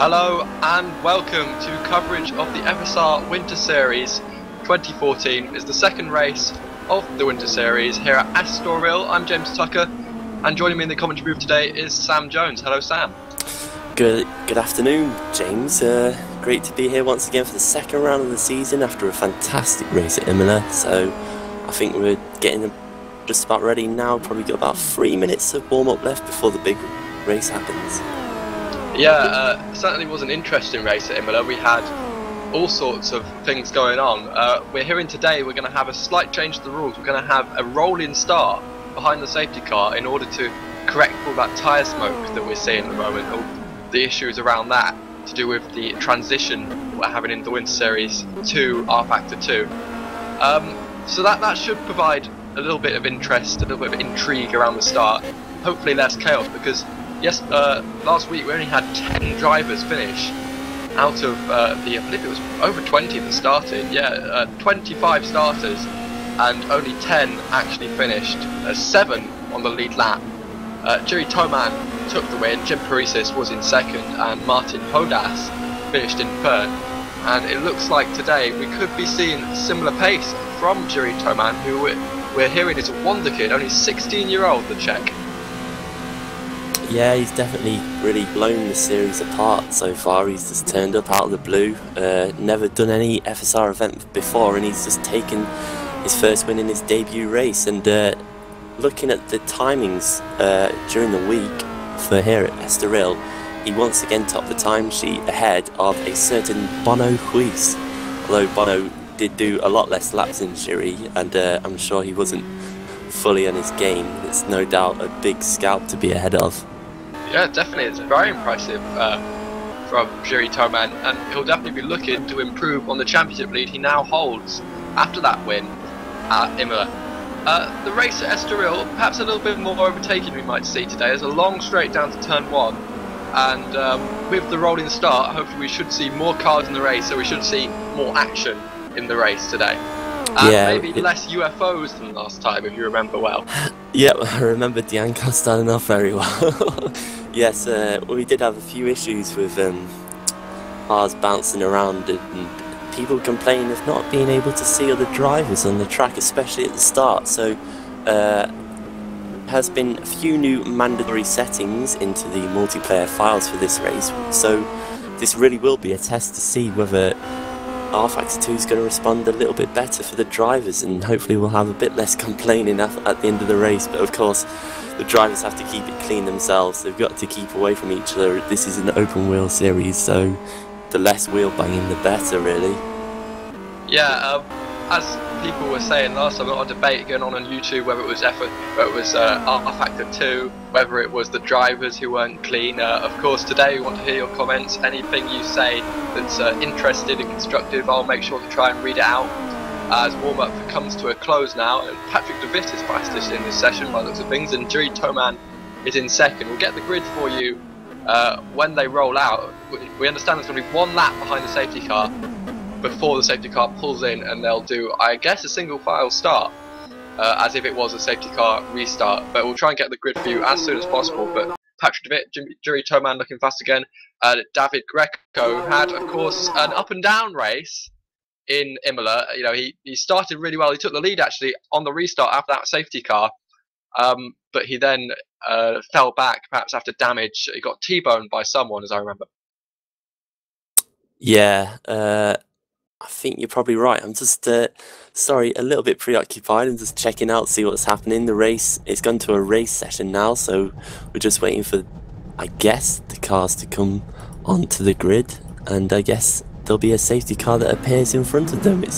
Hello and welcome to coverage of the FSR Winter Series 2014. It's the second race of the Winter Series here at Estoril. I'm James Tucker, and joining me in the commentary booth today is Sam Jones. Hello, Sam. Good afternoon, James. Great to be here once again for the second round of the season after a fantastic race at Imola. So I think we're getting just about ready now. Probably got about 3 minutes of warm-up left before the big race happens. Yeah, certainly was an interesting race at Imola. We had all sorts of things going on. We're hearing today we're going to have a slight change to the rules. We're going to have a rolling start behind the safety car in order to correct all that tyre smoke that we're seeing at the moment, all the issues around that to do with the transition we're having in the Winter Series to R Factor 2. So that should provide a little bit of interest, a little bit of intrigue around the start. Hopefully less chaos, because yes, last week we only had 10 drivers finish out of I believe it was over 20 that started. Yeah, 25 starters and only 10 actually finished. 7 on the lead lap. Jiri Toman took the win, Jim Parisis was in second, and Martin Hodas finished in third. And it looks like today we could be seeing similar pace from Jiri Toman, who we're hearing is a wonder kid, only 16-year-old, the Czech. Yeah, he's definitely really blown the series apart so far. He's just turned up out of the blue, never done any FSR event before, and he's just taken his first win in his debut race. And looking at the timings during the week for here at Estoril, he once again topped the timesheet ahead of a certain Bono Huis. Although Bono did do a lot less laps than Jiri, and I'm sure he wasn't fully on his game. It's no doubt a big scalp to be ahead of. Yeah, definitely, it's very impressive from Jiri Toman, and he'll definitely be looking to improve on the championship lead he now holds after that win at Imola. The race at Estoril, perhaps a little bit more overtaking we might see today. There's a long straight down to turn 1, and with the rolling start, hopefully we should see more cars in the race, so we should see more action in the race today. And yeah, maybe less UFOs than last time, if you remember well. Yep, I remember Jaakko starting off very well. Yes, we did have a few issues with cars bouncing around and people complaining of not being able to see other drivers on the track, especially at the start. So has been a few new mandatory settings into the multiplayer files for this race. So this really will be a test to see whether R Factor 2 is going to respond a little bit better for the drivers, and hopefully we'll have a bit less complaining at the end of the race. But of course, the drivers have to keep it clean themselves. They've got to keep away from each other. This is an open wheel series, so the less wheel banging, the better, really. Yeah, as people were saying last time, a lot of debate going on YouTube whether it was R Factor 2, whether it was the drivers who weren't clean. Of course, today we want to hear your comments. Anything you say that's interesting and constructive, I'll make sure to try and read it out. As warm-up comes to a close now, and Patrick De Vit is fastest in this session by the looks of things, and Jiri Toman is in second. We'll get the grid for you when they roll out. We understand there's going to be 1 lap behind the safety car before the safety car pulls in, and they'll do, I guess, a single file start, as if it was a safety car restart. But we'll try and get the grid for you as soon as possible. But Patrick De Vit, Jiri Toman looking fast again. David Greco had, of course, an up and down race in Imola. You know, he started really well. He took the lead actually on the restart after that safety car, but he then fell back, perhaps after damage. He got T-boned by someone, as I remember. Yeah, I think you're probably right. I'm just, sorry, a little bit preoccupied and just checking out, see what's happening. The race, it's gone to a race session now, so we're just waiting for, I guess, the cars to come onto the grid, and I guess there'll be a safety car that appears in front of them. It's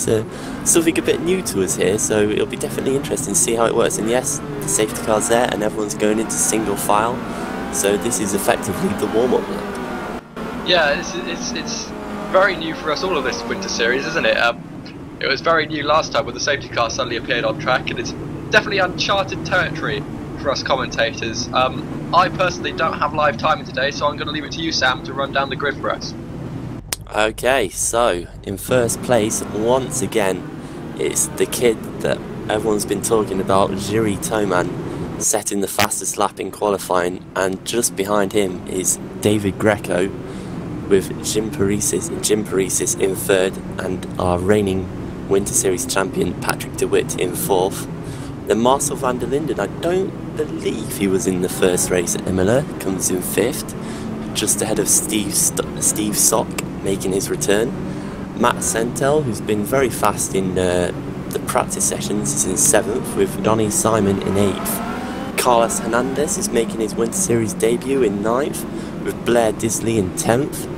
something a bit new to us here, so it'll be definitely interesting to see how it works. And yes, the safety car's there, and everyone's going into single file, so this is effectively the warm-up lap. Yeah, it's very new for us all of this Winter Series, isn't it? It was very new last time when the safety car suddenly appeared on track, and it's definitely uncharted territory for us commentators. I personally don't have live timing today, so I'm going to leave it to you, Sam, to run down the grid for us. Okay, so in first place, once again, it's the kid that everyone's been talking about, Jiri Toman, setting the fastest lap in qualifying, and just behind him is David Greco, with Jim Paresis in third, and our reigning Winter Series champion Patrick DeWitt in fourth. Then Marcel van der Linden, I don't believe he was in the first race at Imola, comes in fifth, just ahead of Steve Sock making his return. Matt Sentel, who's been very fast in the practice sessions, is in seventh, with Johnny Simon in eighth. Carlos Hernandez is making his Winter Series debut in ninth, with Blair Disley in 10th.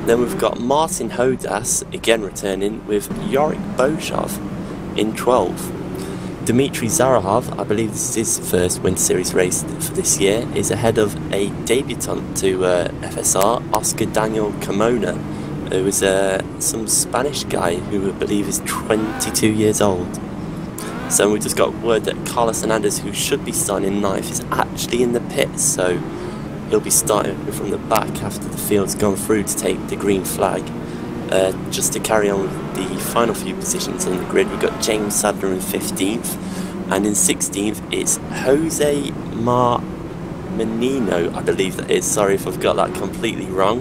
Then we've got Martin Hodas, again returning, with Yorick Bojov in 12th. Dmitry Zarahov, I believe this is his first Winter Series race for this year, is ahead of a debutant to FSR, Oscar Daniel Carmona, who is some Spanish guy who I believe is 22 years old. So we just got word that Carlos Hernandez, who should be starting in ninth, is actually in the pits, so he'll be starting from the back after the field's gone through to take the green flag. Just to carry on with the final few positions on the grid, we've got James Sadler in 15th, and in 16th it's Jose Menino, I believe that is. Sorry if I've got that completely wrong.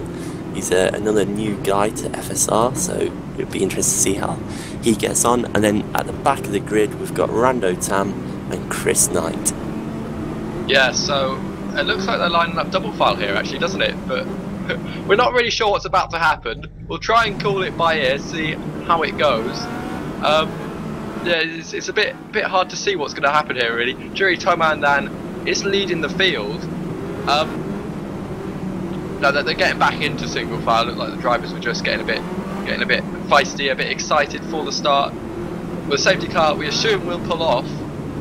He's another new guy to FSR, so it'll be interesting to see how he gets on. And then at the back of the grid we've got Rando Tam and Chris Knight. Yeah, so it looks like they're lining up double file here actually, doesn't it? But we're not really sure what's about to happen. We'll try and call it by ear, see how it goes. Yeah, it's a bit hard to see what's going to happen here really. Juri Tomandan is leading the field. Now that they're getting back into single file, look like the drivers were just getting a bit feisty, a bit excited for the start. With the safety car, we assume will pull off,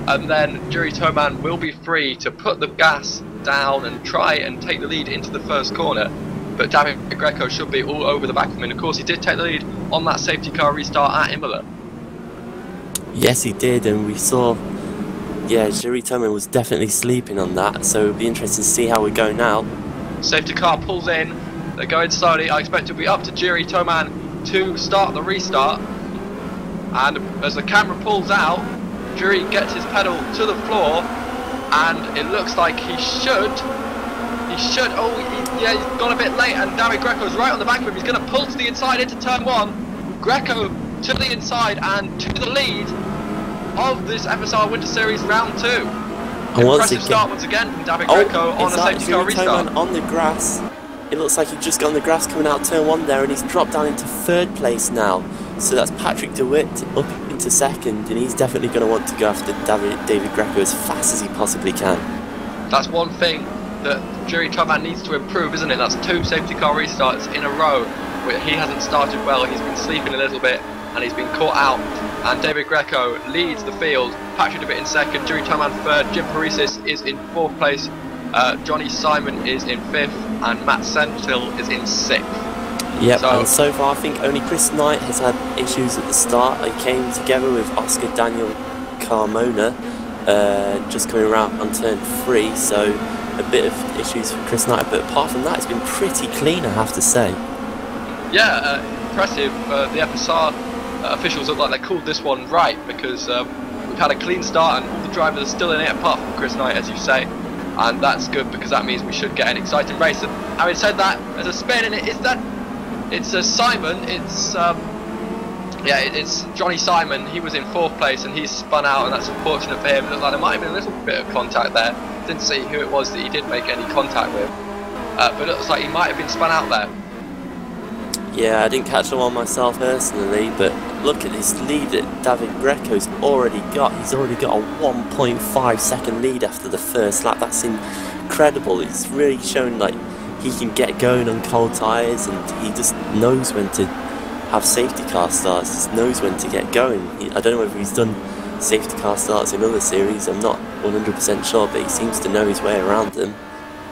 and then Juri Toman will be free to put the gas down and try and take the lead into the first corner. But David Greco should be all over the back of him, and of course he did take the lead on that safety car restart at Imola. Yes, he did, and we saw, yeah, Juri Toman was definitely sleeping on that, so it'll be interesting to see how we go now. Safety car pulls in, they're going slowly. I expect it will be up to Juri Toman to start the restart, and as the camera pulls out, Juri gets his pedal to the floor, and it looks like he should, oh yeah, he's gone a bit late, and David Greco's right on the back of him. He's going to pull to the inside into turn one. Greco to the inside and to the lead of this FSR Winter Series round 2. Impressive start once again from David Greco on a safety car restart. On the grass. It looks like he just got on the grass coming out turn 1 there, and he's dropped down into 3rd place now. So that's Patrick DeWitt up into 2nd, and he's definitely going to want to go after David Greco as fast as he possibly can. That's one thing that Juri Toman needs to improve, isn't it? That's 2 safety car restarts in a row where he hasn't started well. He's been sleeping a little bit and he's been caught out, and David Greco leads the field. Patrick DeWitt in 2nd, Juri Toman 3rd, Jim Paresis is in 4th place, Johnny Simon is in 5th, and Matt Sentil is in 6th. Yep, and so far I think only Chris Knight has had issues at the start. They came together with Oscar Daniel Carmona just coming around on turn 3, so a bit of issues for Chris Knight, but apart from that it's been pretty clean, I have to say. Yeah, impressive. The FSR officials look like they called this one right, because we've had a clean start and all the drivers are still in it apart from Chris Knight, as you say, and that's good because that means we should get an exciting race. And having said that, there's a spin in it. It's Simon, it's Johnny Simon. He was in 4th place and he's spun out, and that's unfortunate for him. It looked like there might have been a little bit of contact there. Didn't see who it was that he did make any contact with, but it looks like he might have been spun out there. Yeah, I didn't catch the one myself personally, but look at this lead that David Greco's already got. He's already got a 1.5 second lead after the first lap. That's incredible. It's really shown like he can get going on cold tyres, and he just knows when to have safety car starts, just knows when to get going. I don't know whether he's done safety car starts in other series, I'm not 100% sure, but he seems to know his way around them.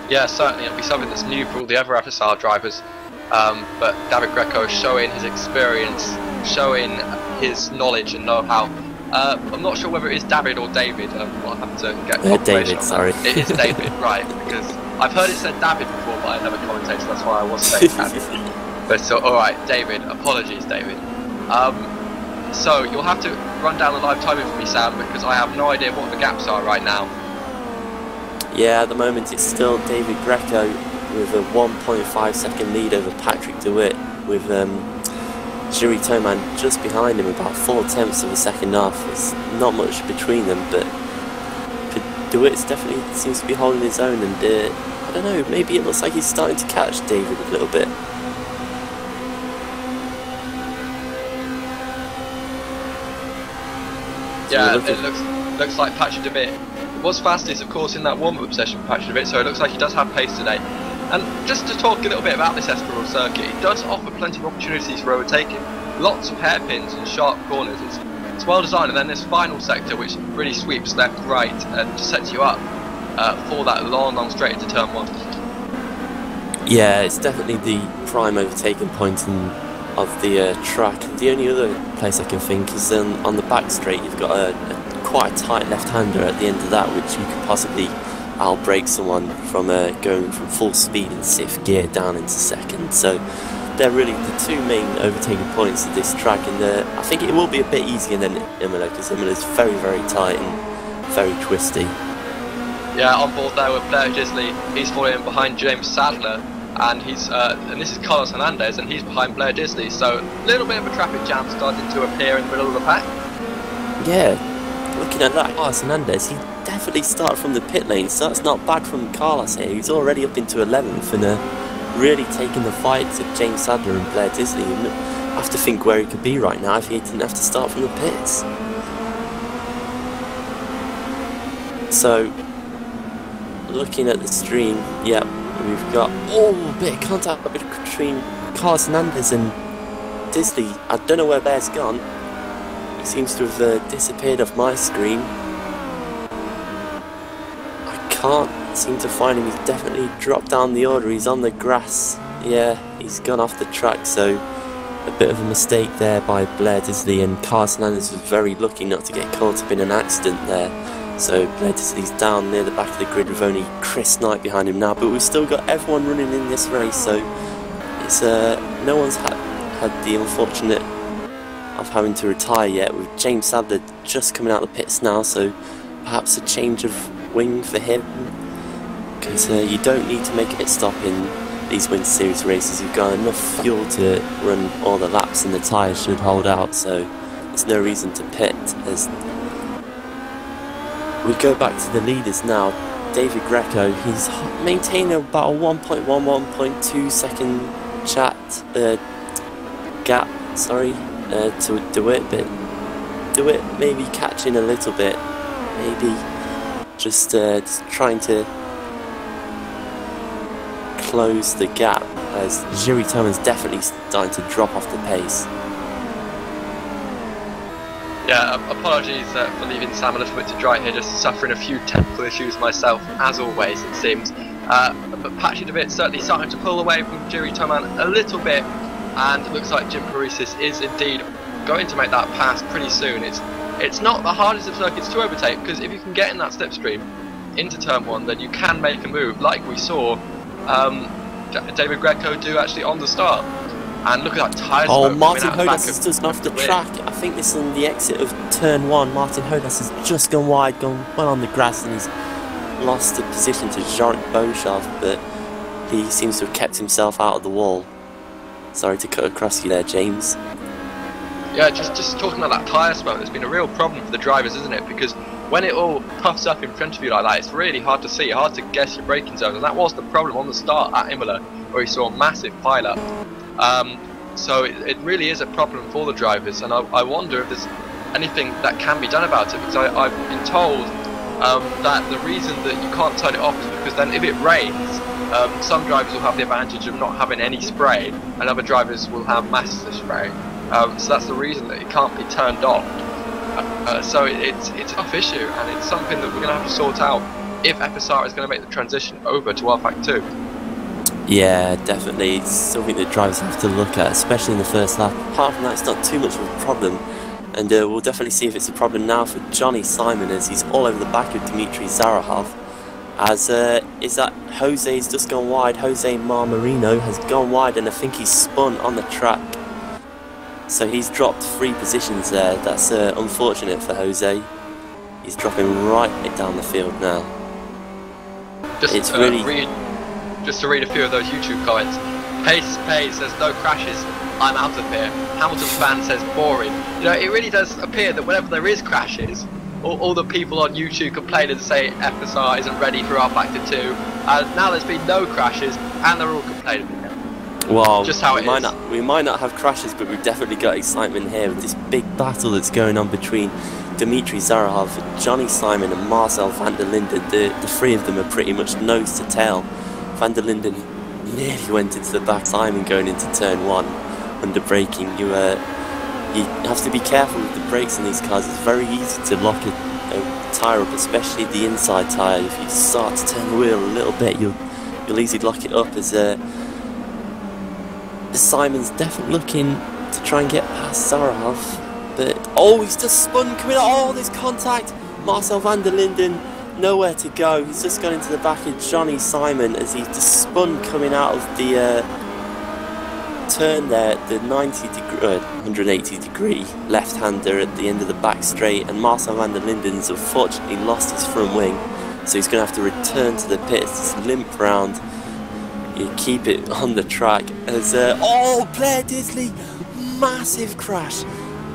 Yeah, certainly it'll be something that's new for all the other FSR drivers. But David Greco showing his experience, showing his knowledge and know-how. I'm not sure whether it is David or David. I'll have to get confirmation. David, sorry. It is David, right? Because I've heard it said David before, but I never commentated, so that's why I was saying David. But so, all right, David. Apologies, David. So you'll have to run down the live timing for me, Sam, because I have no idea what the gaps are right now. Yeah, at the moment it's still David Greco with a 1.5 second lead over Patrick DeWitt, with Jiri Toman just behind him, about 4/10 of a second off. There's not much between them, but DeWitt definitely seems to be holding his own, and I don't know, maybe it looks like he's starting to catch David a little bit. Yeah, it looks like Patrick DeWitt was fastest, of course, in that warm-up session for Patrick DeWitt, so it looks like he does have pace today. And just to talk a little bit about this Estoril circuit, it does offer plenty of opportunities for overtaking. Lots of hairpins and sharp corners. It's well designed, and then this final sector which really sweeps left, right, and just sets you up for that long straight into turn 1. Yeah, it's definitely the prime overtaking point of the track. The only other place I can think is on the back straight. You've got quite a tight left-hander at the end of that, which you could possibly outbrake someone from going from full speed in 6th gear down into 2nd. So they're really the two main overtaking points of this track, and I think it will be a bit easier than Imola, because Imola is very, very tight and very twisty. Yeah, on board there with Blair Gisley. He's following behind James Sadler, and and this is Carlos Hernandez, and he's behind Blair Gisley. So a little bit of a traffic jam starting to appear in the middle of the pack. Yeah, looking at that, Carlos Hernandez, he definitely started from the pit lane, so that's not bad from Carlos here. He's already up into 11th and really taking the fight to James Sadler and Blair Disley. And I have to think where he could be right now if he didn't have to start from the pits. So, looking at the stream, yeah, we've got a bit of contact between Carlos Hernandez and Disley. I don't know where Blair's gone. He seems to have disappeared off my screen. I can't seem to find him. He's definitely dropped down the order. He's on the grass. Yeah, he's gone off the track, so a bit of a mistake there by Blair Disley, and Carlos Hernandez was very lucky not to get caught up in an accident there. So Blair Disley's down near the back of the grid with only Chris Knight behind him now, but we've still got everyone running in this race, so it's no one's had the unfortunate of having to retire yet, with James Sadler just coming out of the pits now, so perhaps a change of wing for him, because you don't need to make a pit stop in these Winter Series races. You've got enough fuel to run all the laps and the tyres should hold out, so there's no reason to pit. As we go back to the leaders now, David Greco, he's maintaining about a 1.2 second gap, to DeWitt, but DeWitt maybe catching a little bit, maybe just trying to close the gap, as Jiri Toman's definitely starting to drop off the pace. Yeah, apologies for leaving Sam a little bit to dry here, just suffering a few technical issues myself, as always it seems. But Patrick DeWitt certainly starting to pull away from Jiri Toman a little bit, and it looks like Jim Paresis is indeed going to make that pass pretty soon. It's not the hardest of circuits to overtake, because if you can get in that slipstream into turn 1, then you can make a move, like we saw David Greco do actually on the start. And look at that tyre smoke. Oh, Martin Hodas has just gone off the track. I think this is on the exit of turn 1. Martin Hodas has just gone wide, gone well on the grass, and he's lost the position to Jean Beauchamp, but he seems to have kept himself out of the wall. Sorry to cut across you there, James. Yeah, just talking about that tyre smoke, there's been a real problem for the drivers, isn't it? Because when it all puffs up in front of you like that, it's really hard to see, hard to guess your braking zone, and that was the problem on the start at Imola, where we saw a massive pile-up. So it really is a problem for the drivers, and I wonder if there's anything that can be done about it, because I've been told that the reason that you can't turn it off is because then if it rains, some drivers will have the advantage of not having any spray, and other drivers will have masses of spray. So that's the reason that it can't be turned off. So it's a tough issue, and it's something that we're going to have to sort out if FSR is going to make the transition over to R-Pack 2. Yeah, definitely. It's something that drivers have to look at, especially in the first lap. Apart from that, it's not too much of a problem, and we'll definitely see if it's a problem now for Johnny Simon, as he's all over the back of Dmitry Zarahov. As is that Jose's just gone wide. Jose Marmarino has gone wide, and I think he's spun on the track. So he's dropped 3 positions there. That's unfortunate for Jose. He's dropping right down the field now. Just it's really just to read a few of those YouTube comments. Pace says no crashes, I'm out of here. Hamilton fan says boring. You know, it really does appear that whenever there is crashes, all the people on YouTube complain and say FSR isn't ready for R Factor 2, and now there's been no crashes and they're all complaining. Well, just how we might not have crashes, but we've definitely got excitement here with this big battle that's going on between Dmitry Zarahov, Johnny Simon and Marcel van der Linden. The three of them are pretty much nose to tail. Van der Linden nearly went into the back. Simon going into turn 1 under braking. You have to be careful with the brakes in these cars. It's very easy to lock a tyre up, especially the inside tyre. If you start to turn the wheel a little bit, you'll easily lock it up. As Simon's definitely looking to try and get past Zarahov, but oh, he's just spun coming out. Oh, there's contact. Marcel van der Linden nowhere to go. He's just gone into the back of Johnny Simon as he just spun coming out of the turn there, the 180 degree left-hander at the end of the back straight, and Marcel van der Linden's unfortunately lost his front wing, so he's going to have to return to the pits, just limp round. You keep it on the track as oh, Blair Disley, massive crash,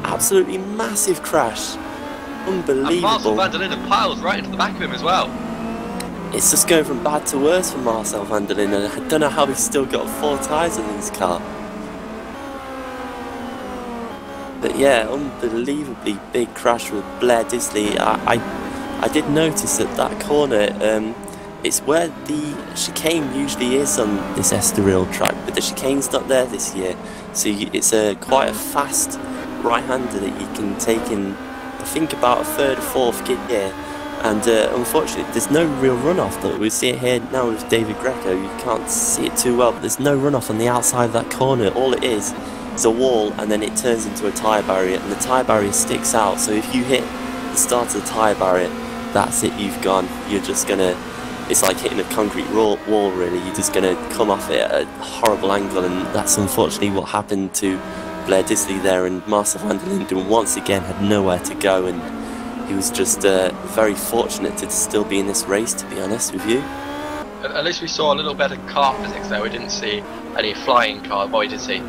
absolutely massive crash, unbelievable. And Marcel van der Linden piles right into the back of him as well. It's just going from bad to worse for Marcel van der Linden. I don't know how he's still got 4 tyres in his car. But yeah, unbelievably big crash with Blair Disley. I did notice at that corner, it's where the chicane usually is on this Estoril track, but the chicane's not there this year, so it's quite a fast right-hander that you can take in, I think, about a 3rd or 4th gear, and unfortunately there's no real runoff. Though we see it here now with David Greco, you can't see it too well, but there's no runoff on the outside of that corner. All it is a wall, and then it turns into a tyre barrier, and the tyre barrier sticks out, so if you hit the start of the tyre barrier, that's it, you've gone. You're just gonna, it's like hitting a concrete wall really. You're just going to come off it at a horrible angle, and that's unfortunately what happened to Blair Disley there, and Marcel van der Linden once again had nowhere to go, and he was just very fortunate to still be in this race, to be honest with you. At least we saw a little better car physics there. We didn't see any flying cars. Well, we did see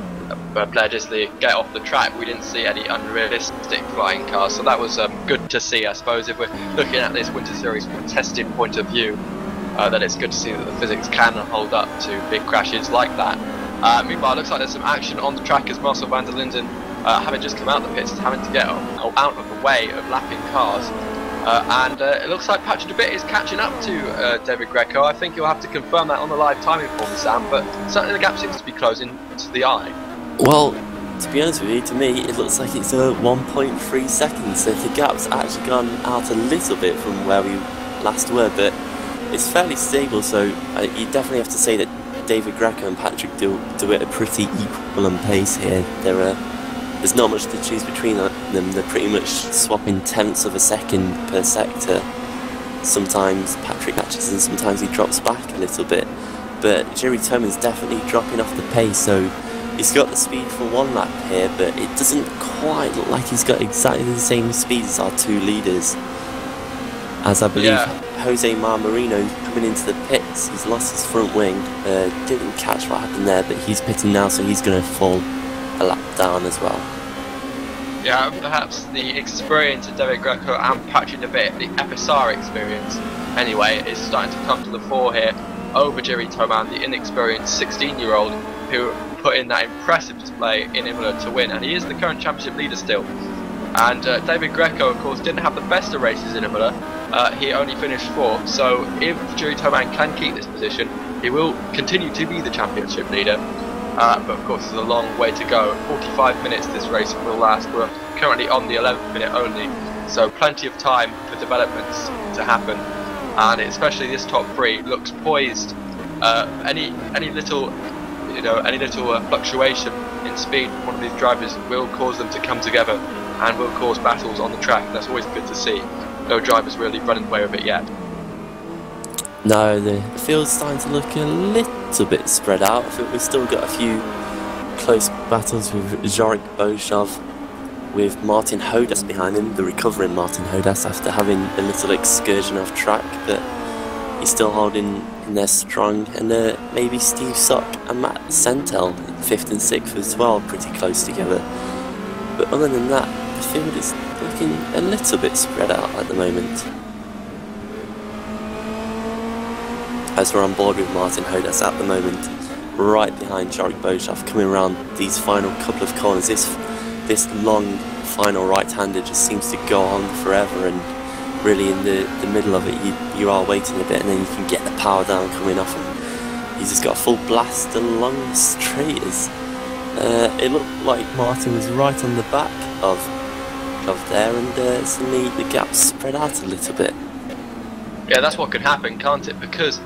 Blair Disley get off the track. We didn't see any unrealistic flying cars, so that was good to see, I suppose. If we're looking at this Winter Series from a testing point of view, then it's good to see that the physics can hold up to big crashes like that. Meanwhile, it looks like there's some action on the track as Marcel van der Linden, having just come out the pits, having to get out of the way of lapping cars. And it looks like Patrick de Bit is catching up to David Greco. I think you'll have to confirm that on the live timing for me, Sam, but certainly the gap seems to be closing to the eye. Well, to be honest with you, to me it looks like it's 1.3 seconds, so the gap's actually gone out a little bit from where we last were, but it's fairly stable, so you definitely have to say that David Greco and Patrick do it a pretty equal on pace here. There's not much to choose between them. They're pretty much swapping tenths of a second per sector. Sometimes Patrick catches and sometimes he drops back a little bit, but Jerry Toman's definitely dropping off the pace, so he's got the speed for one lap here, but it doesn't quite look like he's got exactly the same speed as our 2 leaders. As I believe Jose Marmarino coming into the pits, he's lost his front wing, didn't catch what happened there, but he's pitting now, so he's going to fall a lap down as well. Yeah, perhaps the experience of David Greco and Patrick de Bit, the FSR experience anyway, is starting to come to the fore here over Jerry Toman, the inexperienced 16-year-old who put in that impressive display in Imola to win, and he is the current championship leader still. And David Greco, of course, didn't have the best of races in Imola. He only finished 4th, so if Jerry Toman can keep this position, he will continue to be the championship leader. But of course, there's a long way to go. 45 minutes this race will last. We're currently on the 11th minute only, so plenty of time for developments to happen. And especially this top 3 looks poised. Any little fluctuation in speed from one of these drivers will cause them to come together and will cause battles on the track. That's always good to see. No drivers really running away with it yet. No, the field's starting to look a little bit spread out. I think we've still got a few close battles with Jarek Boshov, with Martin Hodas behind him, the recovering Martin Hodas, after having a little excursion off track, but he's still holding in there strong, and maybe Steve Sock and Matt Sentel in 5th and 6th as well, pretty close together. But other than that, the field is looking a little bit spread out at the moment. As we're on board with Martin Hodas at the moment, right behind Jorik Bojov, coming around these final couple of corners. This long final right-hander just seems to go on forever, and really in the middle of it you are waiting a bit, and then you can get the power down coming off, and he's just got a full blast along the straights. It looked like Martin was right on the back of there, and suddenly the gap spread out a little bit. Yeah, that's what could happen, can't it? Because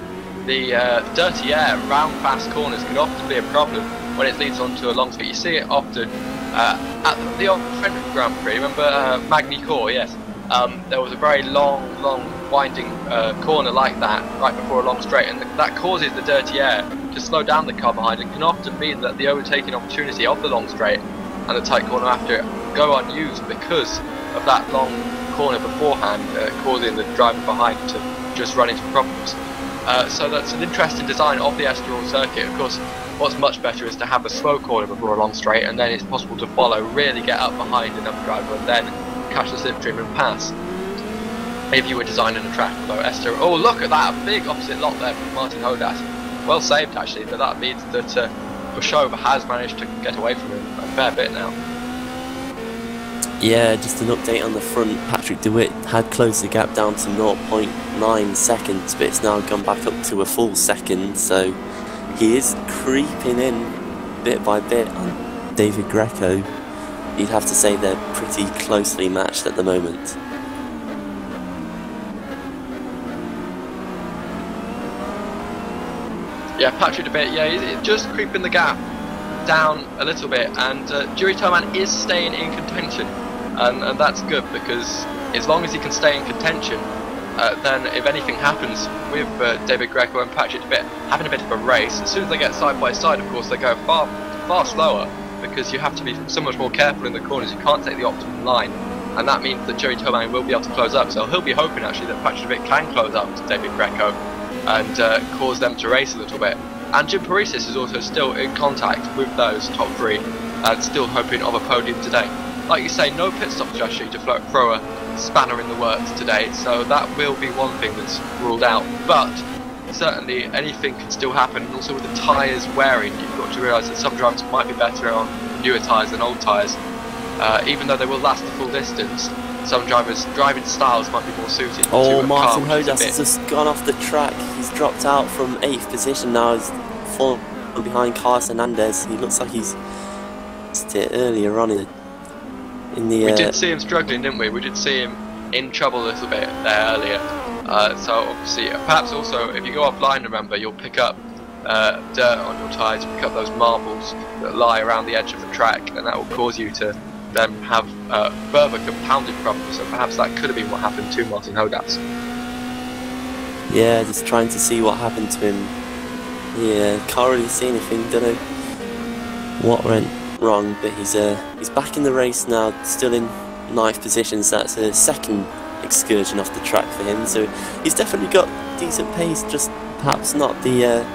the dirty air around fast corners can often be a problem when it leads onto a long straight. You see it often at the old French Grand Prix. Remember Magny Cours? Yes. There was a very long winding corner like that right before a long straight, and that causes the dirty air to slow down the car behind, and can often mean that the overtaking opportunity of the long straight and the tight corner after it go unused because of that long corner beforehand, causing the driver behind to just run into problems. So that's an interesting design of the Estoril circuit. Of course, what's much better is to have a slow corner before a long straight, and then it's possible to follow, really get up behind another driver, and then catch the slipstream and pass. If you were designing a track, although Estoril, oh look at that, a big opposite lock there from Martin Hodas. Well saved actually, but that means that Bushova has managed to get away from him a fair bit now. Yeah, just an update on the front. Patrick DeWitt had closed the gap down to 0.9 seconds, but it's now gone back up to a full second, so he is creeping in bit by bit on David Greco. You'd have to say they're pretty closely matched at the moment. Yeah, Patrick DeWitt, yeah, he's just creeping the gap down a little bit, and Juri Toman is staying in contention, and that's good, because as long as he can stay in contention, then if anything happens with David Greco and Patrick DeWitt having a bit of a race, as soon as they get side by side, of course, they go far slower, because you have to be so much more careful in the corners. You can't take the optimum line, and that means that Juri Toman will be able to close up, so he'll be hoping actually that Patrick DeWitt can close up to David Greco and cause them to race a little bit. And Jim Paresis is also still in contact with those top three, and still hoping of a podium today. Like you say, no pit stop strategy to throw a spanner in the works today, so that will be one thing that's ruled out. But certainly anything can still happen, and also with the tyres wearing, you've got to realise that some drivers might be better on newer tyres than old tyres. Even though they will last the full distance, some drivers' driving styles might be more suited to a car. Martin Hodas has just gone off the track. He's dropped out from 8th position now. He's fallen behind Carlos Hernandez. He looks like he's it earlier on in the. We did see him struggling, didn't we? We did see him in trouble a little bit there earlier. So obviously, perhaps also if you go offline, remember, you'll pick up dirt on your tyres, pick up those marbles that lie around the edge of the track, and that will cause you to then have further compounded problems. So perhaps that could have been what happened to Martin Hodas. Yeah, just trying to see what happened to him. Yeah, can't really see anything. Don't know what went wrong, but he's back in the race now, still in 9th position. So that's a second excursion off the track for him. So he's definitely got decent pace, just perhaps not the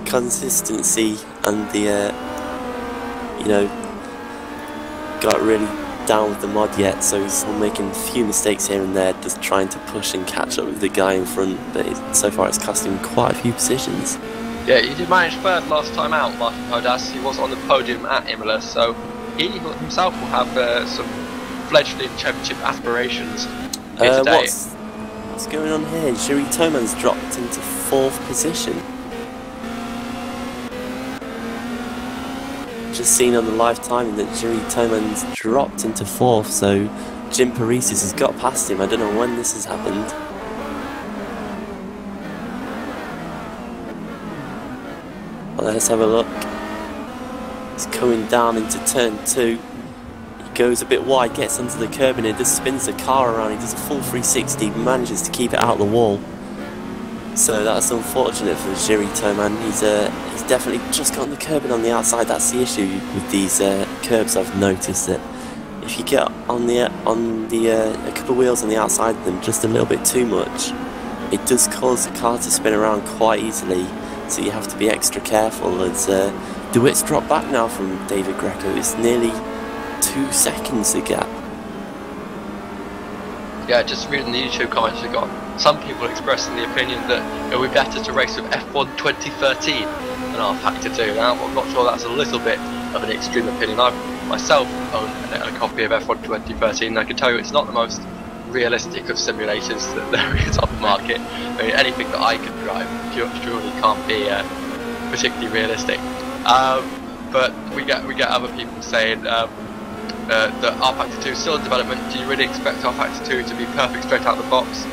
consistency and the got really down with the mod yet, so he's still making a few mistakes here and there, just trying to push and catch up with the guy in front, but so far it's cost him quite a few positions. Yeah, he did manage third last time out, Martin Hodas. He was on the podium at Imola, so he himself will have some fledgling championship aspirations here today. What's going on here? Juri Toman's dropped into 4th position. Just seen on the live timing that Juri Toman's dropped into 4th, so Jim Paresis has got past him. I don't know when this has happened. Well, let's have a look. He's coming down into turn 2. He goes a bit wide, gets onto the curb, and he just spins the car around. He does a full 360, manages to keep it out of the wall. So that's unfortunate for Juri Toman. He's definitely just got on the curb and on the outside. That's the issue with these curbs. I've noticed that if you get on the a couple of wheels on the outside of them just a little bit too much, it does cause the car to spin around quite easily, so you have to be extra careful. As DeWitt's dropped back now from David Greco. It's nearly 2 seconds the gap. Yeah, just reading the YouTube comments, we've got some people expressing the opinion that it would be better to race with F1 2013 than R Factor 2. Now, I'm not sure that's a little bit of an extreme opinion. I myself own a copy of F1 2013, and I can tell you it's not the most realistic of simulators that there is on the market. I mean, anything that I can drive surely can't be particularly realistic. But we get other people saying that R Factor 2 is still in development. Do you really expect R Factor 2 to be perfect straight out of the box?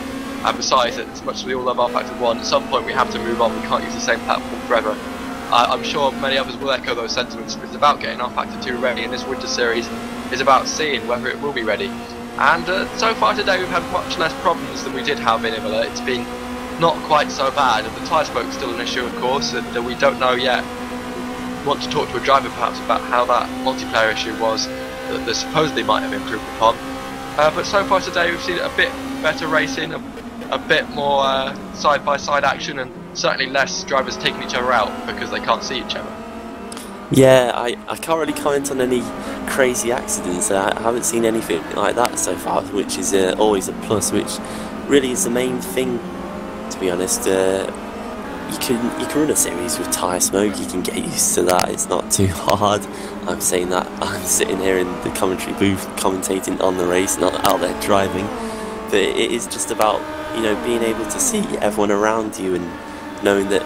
And besides, as much as we all love R Factor 1, at some point we have to move on. We can't use the same platform forever. I'm sure many others will echo those sentiments. It's about getting R Factor 2 ready, and this winter series is about seeing whether it will be ready. And so far today we've had much less problems than we did have in Imola. It's been not quite so bad, and the tyre smoke's still an issue, of course, and we don't know yet. We want to talk to a driver perhaps about how that multiplayer issue was that they supposedly might have improved upon. But so far today we've seen a bit better racing, a bit more side-by-side action, and certainly less drivers taking each other out because they can't see each other. Yeah, I can't really comment on any crazy accidents. I haven't seen anything like that so far, which is always a plus, which really is the main thing, to be honest. You can run a series with tyre smoke, you can get used to that, it's not too hard. I'm saying that I'm sitting here in the commentary booth commentating on the race, not out there driving. But it is just about, you know, being able to see everyone around you and knowing that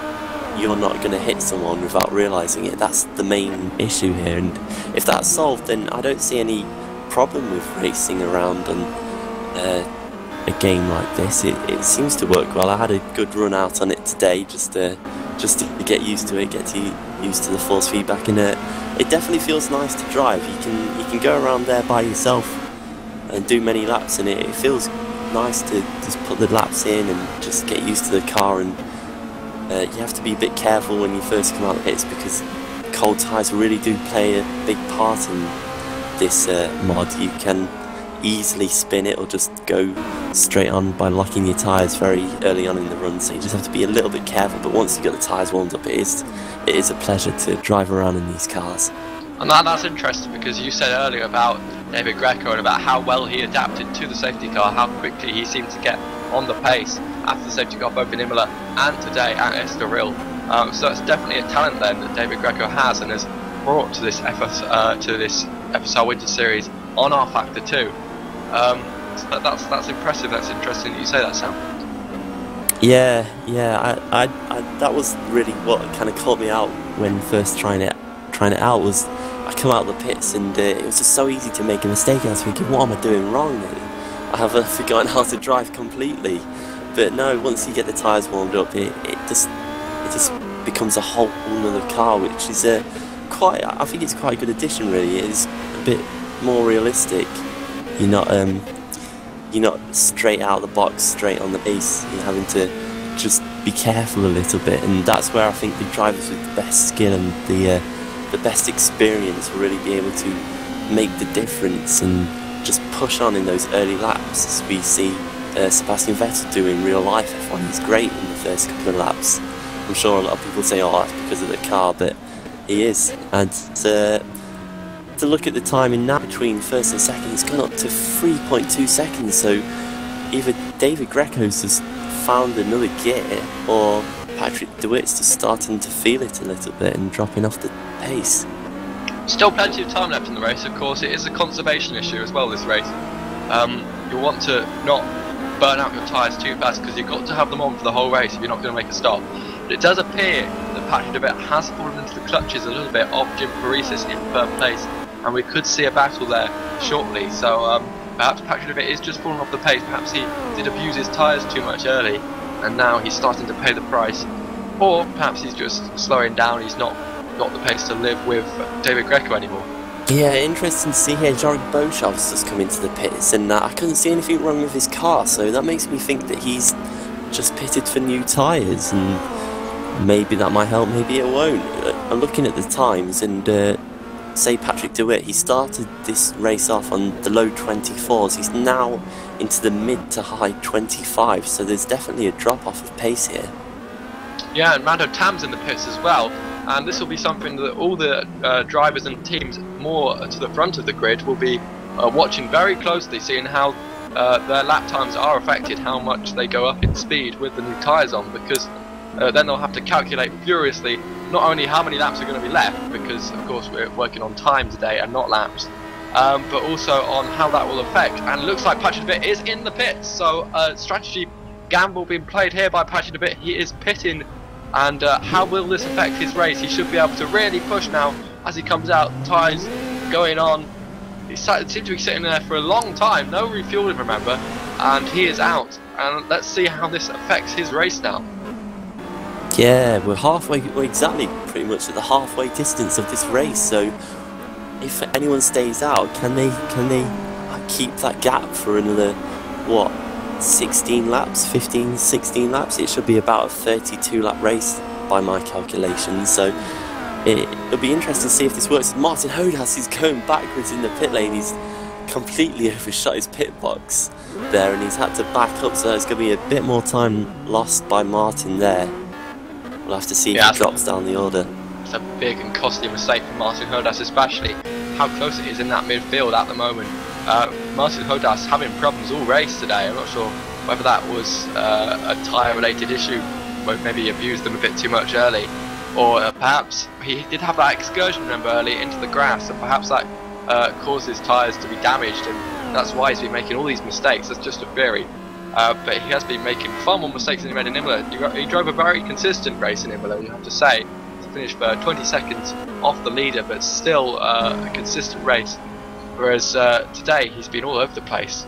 you're not going to hit someone without realising it. That's the main issue here, and if that's solved, then I don't see any problem with racing around on a game like this. It seems to work well. I had a good run out on it today, just to get used to it, used to the force feedback, and it definitely feels nice to drive. You can go around there by yourself and do many laps, and it feels nice to just put the laps in and just get used to the car. And you have to be a bit careful when you first come out of the pits, because cold tyres really do play a big part in this mod. You can easily spin it or just go straight on by locking your tyres very early on in the run, so you just have to be a little bit careful. But once you've got the tyres warmed up, it is a pleasure to drive around in these cars. And that's interesting, because you said earlier about David Greco and about how well he adapted to the safety car, how quickly he seemed to get on the pace after the safety car, both in Imola and today at Estoril. So it's definitely a talent then that David Greco has and has brought to this FSR Winter Series on R Factor 2. So that's impressive. That's interesting that you say that, Sam. Yeah. I that was really what kind of caught me out when first trying it out. Was I come out of the pits and it was just so easy to make a mistake. I was thinking, what am I doing wrong? I have forgotten how to drive completely. But no, once you get the tyres warmed up, it just becomes a whole other car, which is I think it's quite a good addition. Really, it is a bit more realistic. You're not straight out of the box, straight on the base. You're having to just be careful a little bit, and that's where I think the drivers with the best skill and the best experience will really be able to make the difference and just push on in those early laps, as we see Sebastian Vettel do in real life. F1, he's great in the first couple of laps. I'm sure a lot of people say, oh, that's because of the car, but he is. And to look at the timing now between first and second, it's gone up to 3.2 seconds, so either David Greco's just found another gear, or Patrick DeWitt's just starting to feel it a little bit and dropping off the pace. Still plenty of time left in the race, of course. It is a conservation issue as well, this race. You want to not burn out your tyres too fast, because you've got to have them on for the whole race if you're not going to make a stop. But it does appear that Patrick DeWitt has fallen into the clutches a little bit of Jim Paresis in third place, and we could see a battle there shortly. So perhaps Patrick DeWitt is just falling off the pace. Perhaps he did abuse his tyres too much early, and now he's starting to pay the price. Or perhaps he's just slowing down. He's not got the pace to live with David Greco anymore. Yeah, interesting to see here. Jorg Boshov's just come into the pits, and I couldn't see anything wrong with his car, so that makes me think that he's just pitted for new tyres, and maybe that might help, maybe it won't. I'm looking at the times, and say Patrick DeWitt, he started this race off on the low 24s. He's now into the mid to high 25, so there's definitely a drop off of pace here. Yeah, and Mando Tam's in the pits as well, and this will be something that all the drivers and teams more to the front of the grid will be watching very closely, seeing how their lap times are affected, how much they go up in speed with the new tyres on, because then they'll have to calculate furiously not only how many laps are going to be left, because of course we're working on time today and not laps, but also on how that will affect. And it looks like Patrick DeWitt is in the pits, so strategy gamble being played here by Patrick DeWitt. He is pitting, and how will this affect his race? He should be able to really push now as he comes out, tyres going on. He seemed to be sitting there for a long time, no refueling, remember, and he is out. And let's see how this affects his race now. Yeah, we're halfway, exactly, pretty much at the halfway distance of this race. So, if anyone stays out, can they keep that gap for another, what, 16 laps, 15, 16 laps? It should be about a 32 lap race by my calculations. So, it'll be interesting to see if this works. Martin Hodas is going backwards in the pit lane. He's completely overshot his pit box there, and he's had to back up. So there's going to be a bit more time lost by Martin there. We'll have to see if he drops down the order. It's a big and costly mistake for Martin Hodas, especially how close it is in that midfield at the moment. Martin Hodas having problems all race today. I'm not sure whether that was a tyre related issue, where maybe he abused them a bit too much early, or perhaps he did have that excursion, remember, early into the grass, and perhaps that caused his tyres to be damaged, and that's why he's been making all these mistakes. That's just a theory. But he has been making far more mistakes than he made in Imola. He drove a very consistent race in Imola, you have to say. He finished for 20 seconds off the leader, but still a consistent race. Whereas today, he's been all over the place.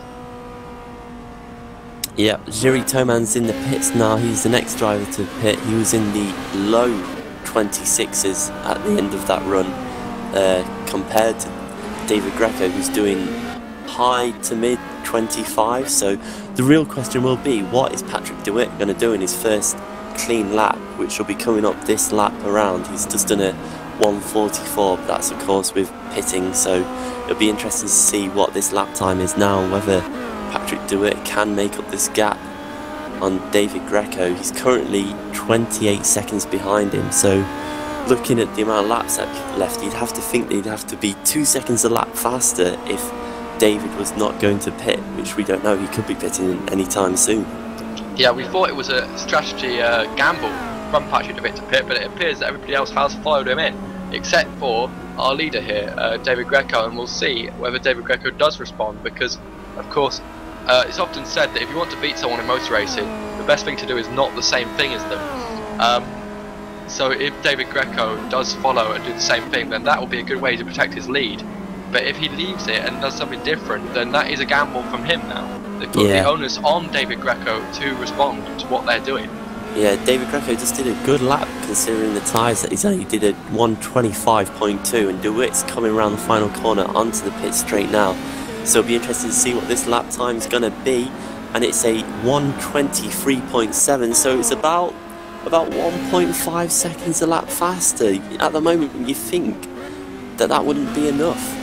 Yeah, Jiri Toman's in the pits now. He's the next driver to pit. He was in the low 26s at the end of that run, compared to David Greco, who's doing high to mid 25. So the real question will be, what is Patrick DeWitt going to do in his first clean lap, which will be coming up this lap around? He's just done a 1:44, but that's of course with pitting, so it'll be interesting to see what this lap time is now, and whether Patrick DeWitt can make up this gap on David Greco. He's currently 28 seconds behind him, so looking at the amount of laps left, you'd have to think that he'd have to be 2 seconds a lap faster if David was not going to pit, which we don't know. He could be pitting anytime soon. Yeah, we thought it was a strategy gamble from Patrick DeWitt to pit, but it appears that everybody else has followed him in, except for our leader here, David Greco, and we'll see whether David Greco does respond, because of course it's often said that if you want to beat someone in motor racing, the best thing to do is not the same thing as them. So if David Greco does follow and do the same thing, then that will be a good way to protect his lead. But if he leaves it and does something different, then that is a gamble from him now. They've put the onus on David Greco to respond to what they're doing. Yeah, David Greco just did a good lap considering the tyres that he's on. He did a 1:25.2, and DeWitt's coming around the final corner onto the pit straight now. So it'll be interesting to see what this lap time is going to be, and it's a 1:23.7, so it's about 1.5 seconds a lap faster. At the moment, you think that wouldn't be enough.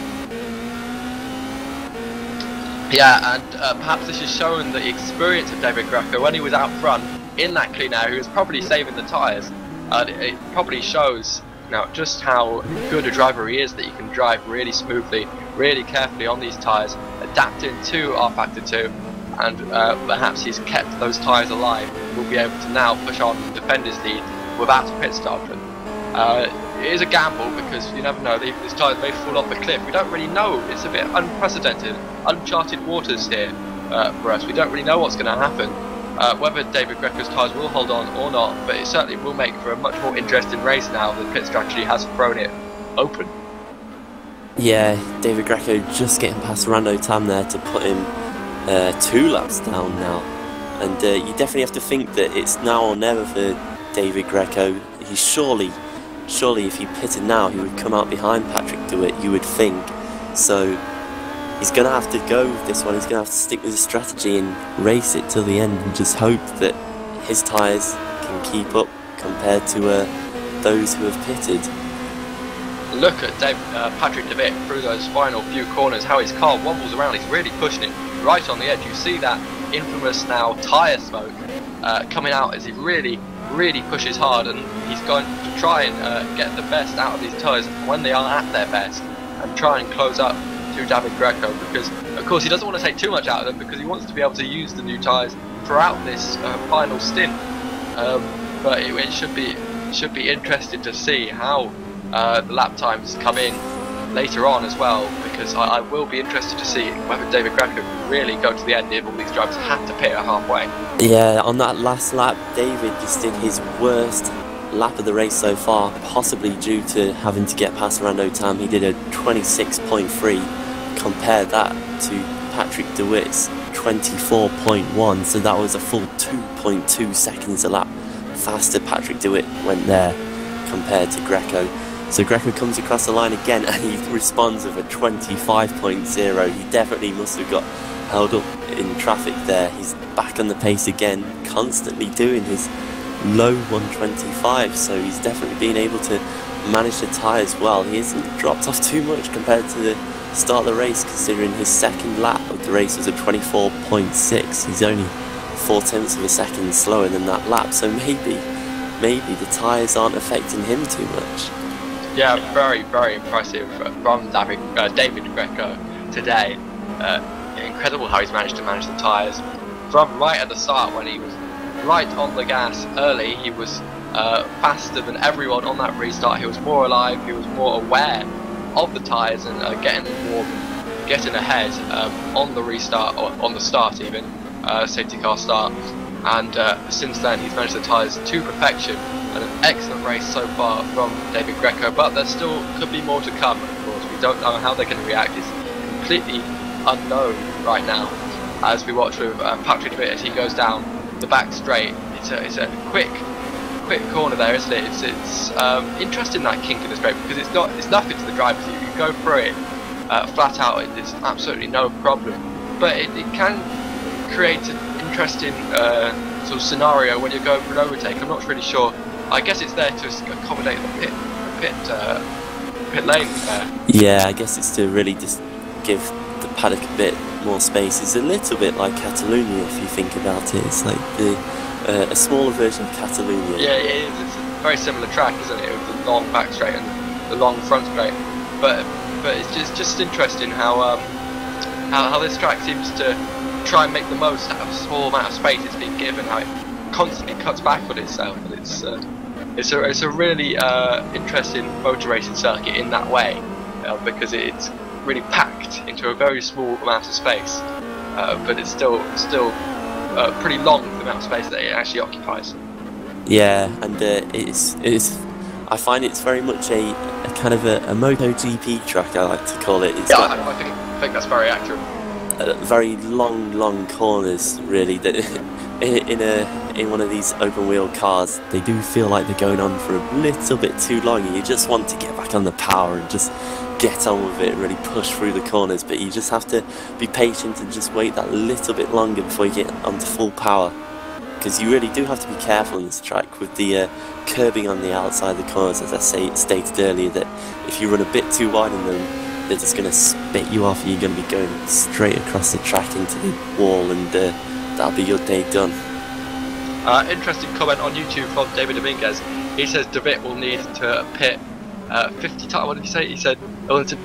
Yeah, and perhaps this is showing the experience of David Greco when he was out front in that clean air. He was probably saving the tyres. It probably shows now just how good a driver he is, that he can drive really smoothly, really carefully on these tyres, adapting to R-Factor 2, and perhaps he's kept those tyres alive. We'll be able to now push on and defend his lead without a pit stop. It is a gamble, because you never know, these tyres may fall off a cliff. We don't really know. It's a bit unprecedented, uncharted waters here for us. We don't really know what's going to happen, whether David Greco's tyres will hold on or not, but it certainly will make for a much more interesting race now that pit strategy has thrown it open. Yeah, David Greco just getting past Rando Tam there to put him 2 laps down now, and you definitely have to think that it's now or never for David Greco. He's surely if he pitted now, he would come out behind Patrick DeWitt, you would think. So he's going to have to go with this one. He's going to have to stick with his strategy and race it till the end, and just hope that his tyres can keep up compared to those who have pitted. look at Patrick de Witt through those final few corners, how his car wobbles around. He's really pushing it right on the edge. You see that infamous now tyre smoke coming out as he really pushes hard, and he's going to try and get the best out of these tyres when they are at their best, and try and close up to David Greco, because of course he doesn't want to take too much out of them, because he wants to be able to use the new tyres throughout this final stint. But it should be interesting to see how the lap times come in later on as well, because I will be interested to see whether David Greco can really go to the end if all these drivers have to pit at halfway. Yeah, on that last lap, David just did his worst lap of the race so far, possibly due to having to get past Rando Tam. He did a 26.3. Compare that to Patrick de Witt's 24.1, so that was a full 2.2 seconds a lap faster Patrick de Witt went there compared to Greco. So Greco comes across the line again and he responds with a 25.0. He definitely must have got held up in traffic there. He's back on the pace again, constantly doing his low 125, so he's definitely been able to manage the tyres well. He hasn't dropped off too much compared to the start of the race, considering his second lap of the race was a 24.6. He's only 0.4 of a second slower than that lap, so maybe the tyres aren't affecting him too much. Yeah, very impressive from David Greco today. Incredible how he's managed to manage the tyres from right at the start. When he was right on the gas early, he was faster than everyone on that restart. He was more alive, he was more aware of the tyres, and getting warm, getting ahead on the restart, or on the start even, safety car start. And since then he's managed the tyres to perfection, and an excellent race so far from David Greco, but there still could be more to come. Of course, we don't know how they're going to react. It's completely unknown right now, as we watch with Patrick de Witt as he goes down the back straight. It's a quick corner there, isn't it? It's interesting, that kink in the straight, because it's nothing to the drivers. You can go through it flat out, it's absolutely no problem, but it can create an interesting sort of scenario when you're going for an overtake. I'm not really sure. I guess it's there to accommodate the pit lane there. Yeah, I guess it's to really just give the paddock a bit more space. It's a little bit like Catalonia if you think about it. It's like a smaller version of Catalonia. Yeah, it is. It's a very similar track, isn't it? With the long back straight and the long front straight. But it's just interesting how this track seems to try and make the most out of a small amount of space it's been given. How it constantly cuts back on itself, and it's a really interesting motor racing circuit in that way, because it's really packed into a very small amount of space, but it's still pretty long, the amount of space that it actually occupies. Yeah, and I find it's very much a kind of a MotoGP track, I like to call it. I think that's very accurate. Very long corners, really. That in one of these open wheel cars, they do feel like they're going on for a little bit too long, and you just want to get back on the power and just get on with it, really push through the corners. But you just have to be patient and just wait that little bit longer before you get onto full power, because you really do have to be careful on this track with the curbing on the outside of the corners. As I stated earlier, that if you run a bit too wide on them, they're just going to spit you off, and you're going to be going straight across the track into the wall, and that'll be your day done. Interesting comment on YouTube from David Dominguez. He says de Witt will need to pit 50 times. What did he say? He said he'll need to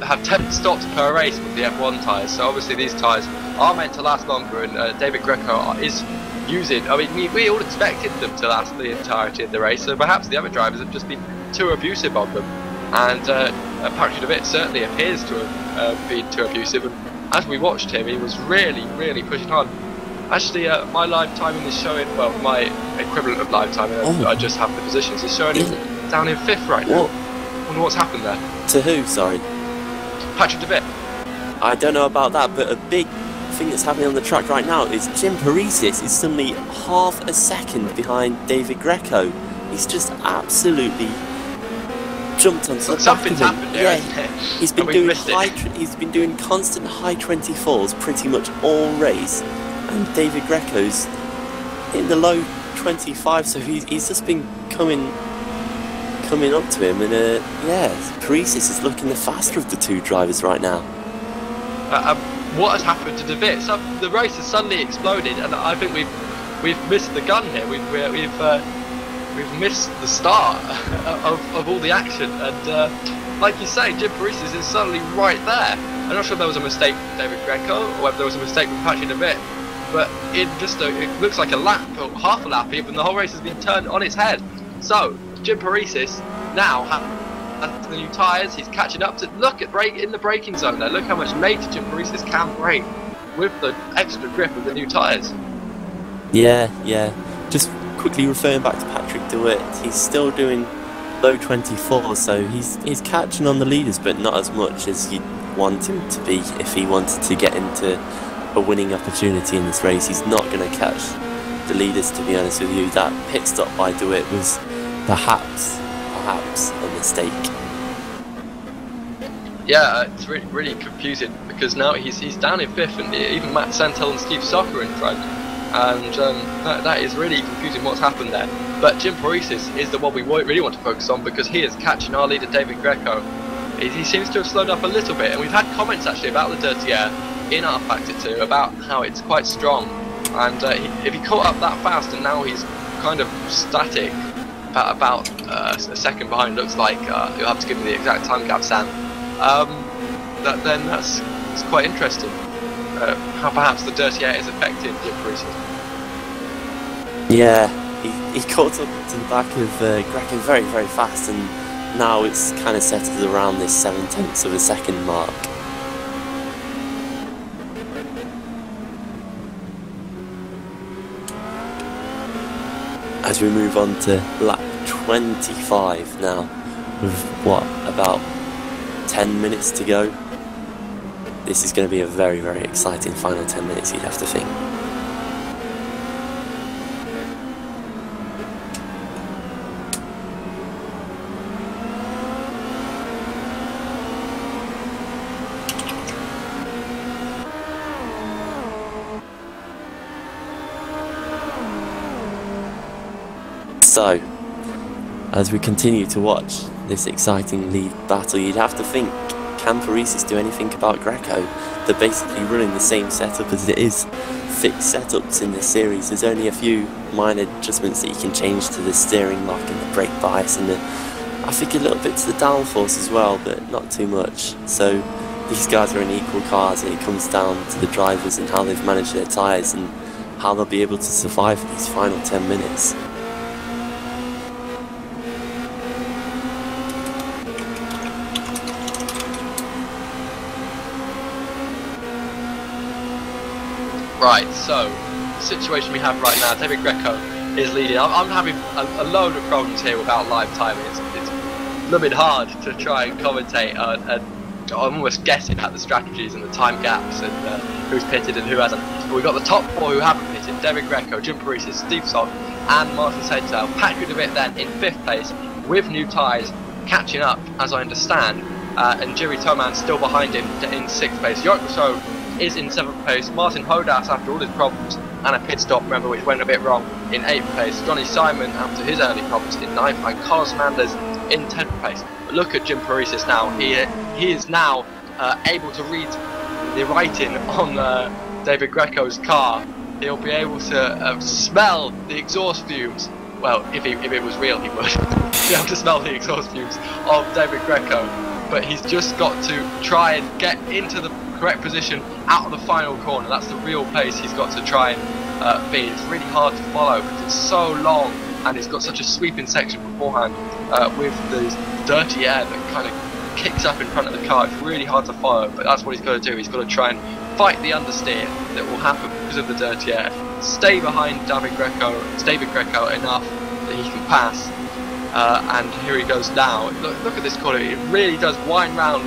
have 10 stops per race with the F1 tyres. So obviously these tyres are meant to last longer, and David Greco is using. I mean, we all expected them to last the entirety of the race, so perhaps the other drivers have just been too abusive on them. And Patrick de Witt certainly appears to have been too abusive, and as we watched him, he was really pushing hard. Actually, my live timing is showing, well, my equivalent of live timing, I just have the positions, is showing him down in 5th right now. I wonder what's happened there. To who, sorry? Patrick de Witt. I don't know about that, but a big thing that's happening on the track right now is Jim Parisis is suddenly half a second behind David Greco. He's just absolutely jumped onto the Something's happened here, yeah, he's been doing constant high 24s pretty much all race, and David Greco's in the low 25, so he's just been coming coming up to him, and yeah, Paresis is looking the faster of the two drivers right now. What has happened to De Vit? So the race has suddenly exploded, and I think we've missed the gun here. We've missed the start of all the action, and like you say, Jim Paresis is suddenly right there. I'm not sure if there was a mistake from David Greco or whether there was a mistake from Patrick De Vit, but it looks like a lap or half a lap even. The whole race has been turned on its head. So Jim Paresis now has the new tyres. He's catching up to look at in the braking zone there. Look how much later Jim Paresis can brake with the extra grip of the new tyres. Yeah. Just quickly referring back to Patrick De Vit, he's still doing low 24, so he's catching on the leaders, but not as much as you'd want him to be if he wanted to get into a winning opportunity in this race. He's not going to catch the leaders, to be honest with you. That pit stop by De Vit was perhaps a mistake. Yeah, it's really confusing because now he's down in 5th, and even Matt Santel and Steve Sock are in front, and that is really confusing what's happened there. But Jim Paresis is the one we really want to focus on because he is catching our leader David Greco. He seems to have slowed up a little bit, and we've had comments actually about the dirty air in our Factor 2 about how it's quite strong, and if he caught up that fast and now he's kind of static about a second behind, looks like. You'll have to give me the exact time gap, Sam. Then that's quite interesting. How perhaps the dirty air is affecting Jim Paresis. Yeah, he caught up to the back of Greco very, very fast, and now it's kind of settled around this 0.7 of a second mark. As we move on to lap 25 now, with what, about 10 minutes to go. This is going to be a very, very exciting final 10 minutes, you'd have to think. So, as we continue to watch this exciting lead battle, you'd have to think, can Paresis do anything about Greco? They're basically running the same setup as it is. Fixed setups in this series. There's only a few minor adjustments that you can change to the steering lock and the brake bias, and I think a little bit to the downforce as well, but not too much. So these guys are in equal cars, and it comes down to the drivers and how they've managed their tyres and how they'll be able to survive these final 10 minutes. Right, so the situation we have right now, David Greco is leading. I'm having a load of problems here without live timing. It's a little bit hard to try and commentate, and I'm almost guessing at the strategies and the time gaps and who's pitted and who hasn't. But we've got the top 4 who haven't pitted: David Greco, Jim Paresis, Steve Sock and Martin Sentel. Patrick De Vit then in 5th place with new tyres, catching up as I understand, and Jiri Toman still behind him in 6th place. Jaakko is in 7th place. Martin Hodas, after all his problems and a pit stop, remember, which went a bit wrong, in 8th place. Johnny Simon, after his early problems, in 9th, and Carlos Fernandez in 10th place. But look at Jim Paresis now. He is now able to read the writing on David Greco's car. He'll be able to smell the exhaust fumes. Well, if it was real, he would be able to smell the exhaust fumes of David Greco. But he's just got to try and get into the correct position out of the final corner. That's the real pace he's got to try and be. It's really hard to follow because it's so long, and he's got such a sweeping section beforehand with the dirty air that kind of kicks up in front of the car. It's really hard to follow, but that's what he's got to do. He's got to try and fight the understeer that will happen because of the dirty air. Stay behind David Greco enough that he can pass. And here he goes now. Look at this corner. It really does wind round.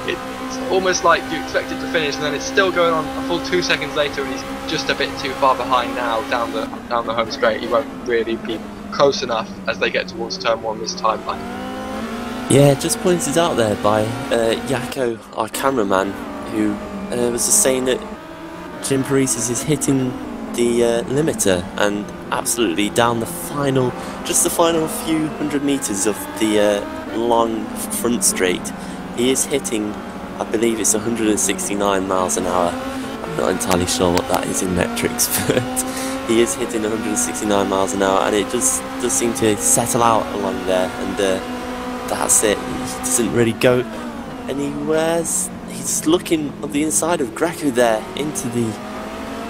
It's almost like you expect it to finish, and then it's still going on a full 2 seconds later, and he's just a bit too far behind now down the home straight. He won't really be close enough as they get towards turn 1 this time. Yeah, just pointed out there by Jaakko, our cameraman, who was just saying that Jim Paresis is hitting the limiter, and absolutely down the final, just the final few hundred meters of the long front straight. He is hitting, I believe it's 169 miles an hour. I'm not entirely sure what that is in metrics, but he is hitting 169 miles an hour, and it does seem to settle out along there, and that's it. He doesn't really go anywhere. He's looking on the inside of Greco there into the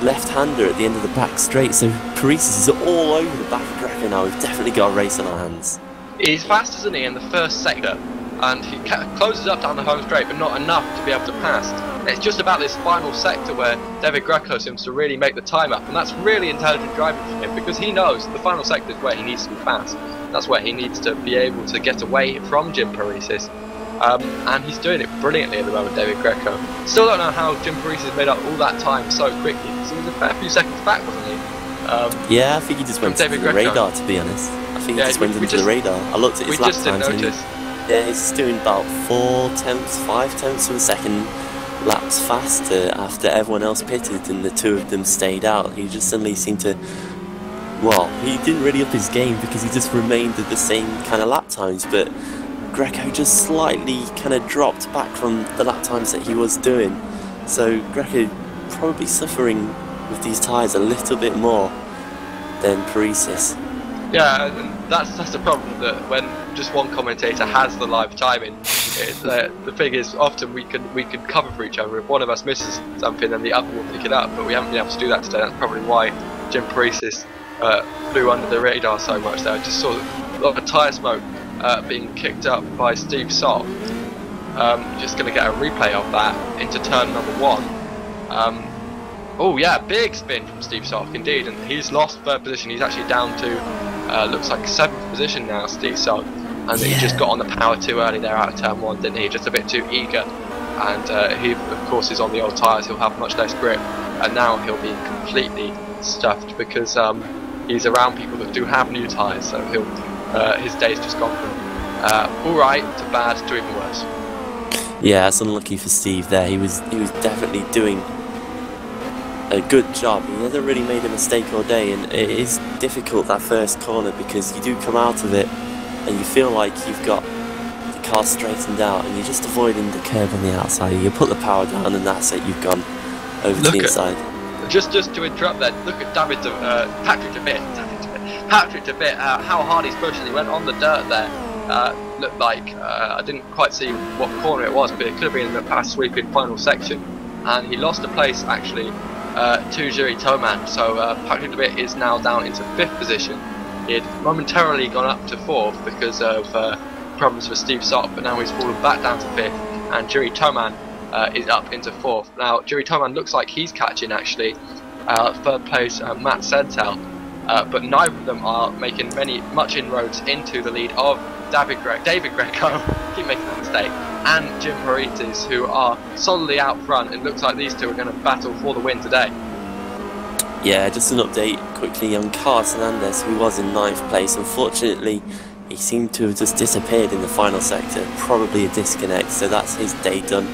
left-hander at the end of the back straight, so Paresis is all over the back of Greco now. We've definitely got a race on our hands. He's fast, isn't he, in the first sector, and he closes up down the home straight, but not enough to be able to pass. And it's just about this final sector where David Greco seems to really make the time up, and that's really intelligent driving from him, because he knows the final sector is where he needs to be fast. That's where he needs to be able to get away from Jim Paresis. And he's doing it brilliantly at the moment, David Greco. Still don't know how Jim Paresis made up all that time so quickly, because he was a fair few seconds back, wasn't he? Yeah, I think he just went into the radar, to be honest. I think he just went into the radar. I looked at his lap times, and yeah, he's doing about 5 tenths of a second laps faster after everyone else pitted and the two of them stayed out. He just suddenly seemed to, well, he didn't really up his game because he just remained at the same kind of lap times, but Greco just slightly kind of dropped back from the lap times that he was doing. So Greco probably suffering with these tyres a little bit more than Paresis. Yeah, and that's the problem, that when just one commentator has the live timing, the thing is often we can cover for each other. If one of us misses something, then the other will pick it up, but we haven't been able to do that today. That's probably why Jim Paresis flew under the radar so much there. I just saw a lot of tyre smoke being kicked up by Steve Sock. Just going to get a replay of that into turn number 1. Oh yeah, big spin from Steve Sock indeed, and he's lost 3rd position. He's actually down to looks like 7th position now, Steve Sock, and he just got on the power too early there out of turn 1, didn't he? Just a bit too eager, and he of course is on the old tyres. He'll have much less grip, and now he'll be completely stuffed because he's around people that do have new tyres. So his day's just gone from alright to bad to even worse. Yeah, it's unlucky for Steve there. He was definitely doing a good job. He hasn't really made a mistake all day, and it is difficult that first corner because you do come out of it and you feel like you've got the car straightened out and you're just avoiding the curb on the outside. You put the power down and that's it, you've gone over to the inside. Just to interrupt there, look at Patrick De Bit, how hard he's pushing. He went on the dirt there. Looked like, I didn't quite see what corner it was, but it could have been in the past sweeping final section, and he lost a place actually to Jiri Toman. So Patrick De Bit is now down into 5th position. He had momentarily gone up to 4th because of problems for Steve Sock, but now he's fallen back down to 5th, and Jiri Toman is up into 4th. Now Jiri Toman looks like he's catching actually 3rd place Matt Sentel, but neither of them are making much inroads into the lead of David Greco, keep making that mistake, and Jim Paresis, who are solidly out front. It looks like these two are going to battle for the win today. Yeah, just an update quickly on Carlos Hernandez, who was in 9th place. Unfortunately, he seemed to have just disappeared in the final sector, probably a disconnect, so that's his day done,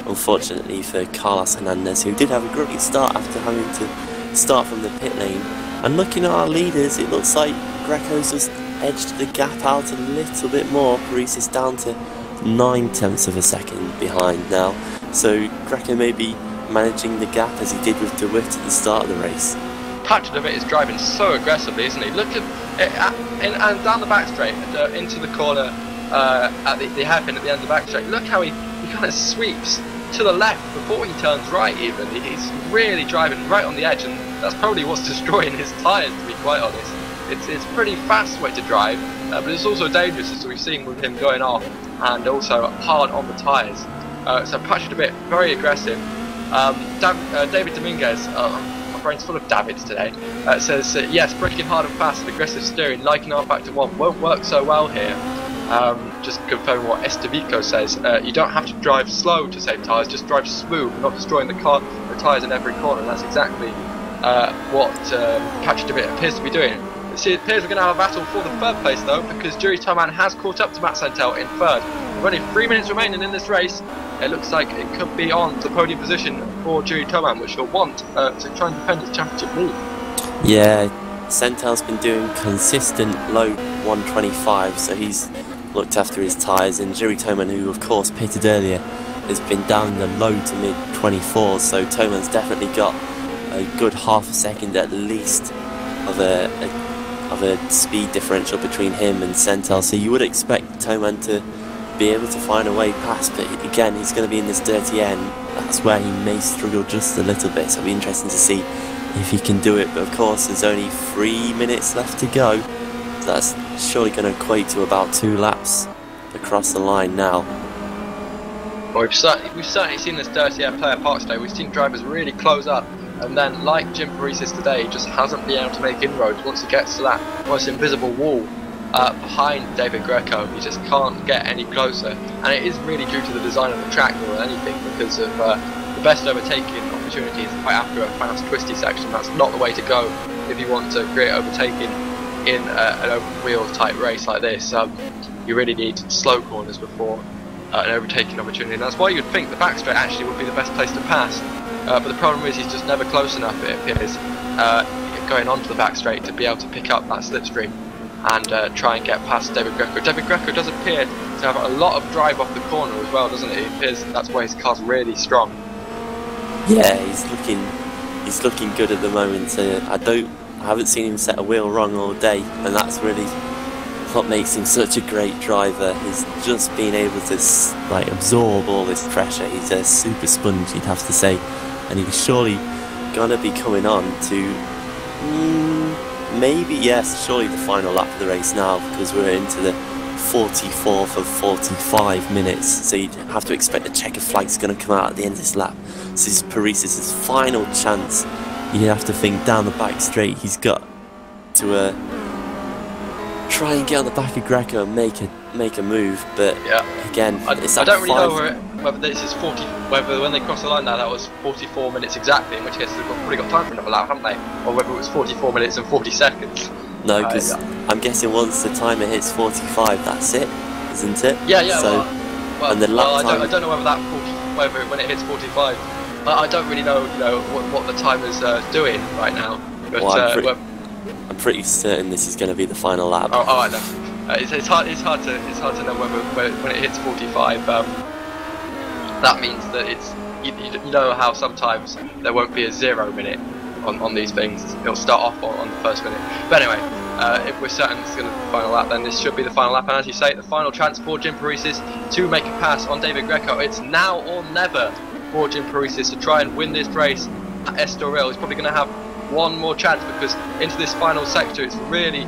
unfortunately, for Carlos Hernandez, who did have a great start after having to start from the pit lane. And looking at our leaders, it looks like Greco's just edged the gap out a little bit more. Paresis down to 9 tenths of a second behind now, so Greco may be managing the gap as he did with DeWitt at the start of the race. Patrick DeWitt is driving so aggressively, isn't he? Look at it, and down the back straight into the corner at the hairpin at the end of the back straight. Look how he kind of sweeps to the left before he turns right even. He's really driving right on the edge, and that's probably what's destroying his tyres, to be quite honest. It's a pretty fast way to drive, but it's also dangerous, as we've seen with him going off, and also hard on the tyres. So Patrick a bit very aggressive. David Dominguez, my brain's full of Davids today, says yes, braking hard and fast and aggressive steering, liking our factor 1, won't work so well here. Just confirming what Estevico says, you don't have to drive slow to save tyres, just drive smooth, not destroying the tyres in every corner, and that's exactly what Patrick DeWitt appears to be doing. It appears we're going to have a battle for the 3rd place though, because Jiri Toman has caught up to Matt Sentel in 3rd. With only 3 minutes remaining in this race, it looks like it could be on the podium position for Jiri Toman, which he'll want to try and defend his championship lead. Yeah, Sentel's been doing consistent low 125, so he's looked after his tyres, and Jiri Toman, who of course pitted earlier, has been down in the low to mid 24s, so Toman's definitely got a good half a second at least of a speed differential between him and Sentel, so you would expect Toman to be able to find a way past, but again, he's going to be in this dirty end. That's where he may struggle just a little bit, so it'll be interesting to see if he can do it. But of course, there's only 3 minutes left to go, so that's surely going to equate to about 2 laps across the line now. Well, we've certainly seen this dirty air play at Park today. We've seen drivers really close up, and then, like Jim Paresis today, he just hasn't been able to make inroads. Once he gets to that almost invisible wall behind David Greco, he just can't get any closer. And it is really due to the design of the track more than anything, because of the best overtaking opportunities right after a fast twisty section. That's not the way to go if you want to create overtaking in an open wheel type race like this. You really need slow corners before an overtaking opportunity, and that's why you'd think the back straight actually would be the best place to pass. But the problem is he's just never close enough, it appears, going onto the back straight to be able to pick up that slipstream and try and get past David Greco. David Greco does appear to have a lot of drive off the corner as well, doesn't he? It appears that's why his car's really strong. Yeah, he's looking good at the moment. I haven't seen him set a wheel wrong all day, and that's really what makes him such a great driver. He's just being able to like absorb all this pressure. He's a super sponge, you'd have to say, and he's surely gonna be coming on to maybe, yes, surely the final lap of the race now, because we're into the 44th of 45 minutes, so you'd have to expect the checker flag's going to come out at the end of this lap. So this is Paresis' final chance. You'd have to think down the back straight he's got to try and get on the back of Greco and make a move, but yeah, again, I don't really know whether this is whether when they cross the line now that was 44 minutes exactly, in which case they've probably got time for another lap, haven't they? Or whether it was 44 minutes and 40 seconds. No, because I'm guessing once the timer hits 45, that's it, isn't it? Yeah, yeah. So, and the lap time, I don't know whether when it hits 45. I don't really know, what the timer's doing right now. But well, I'm pretty certain this is going to be the final lap. Oh, I know. It's hard to know whether when it hits 45. That means that it's you know how sometimes there won't be a 0 minute on these things. It'll start off on the first minute. But anyway, if we're certain it's going to be the final lap, then this should be the final lap. And as you say, the final chance for Jim Paresis to make a pass on David Greco. It's now or never for Jim Paresis to try and win this race at Estoril. He's probably going to have one more chance, because into this final sector it's really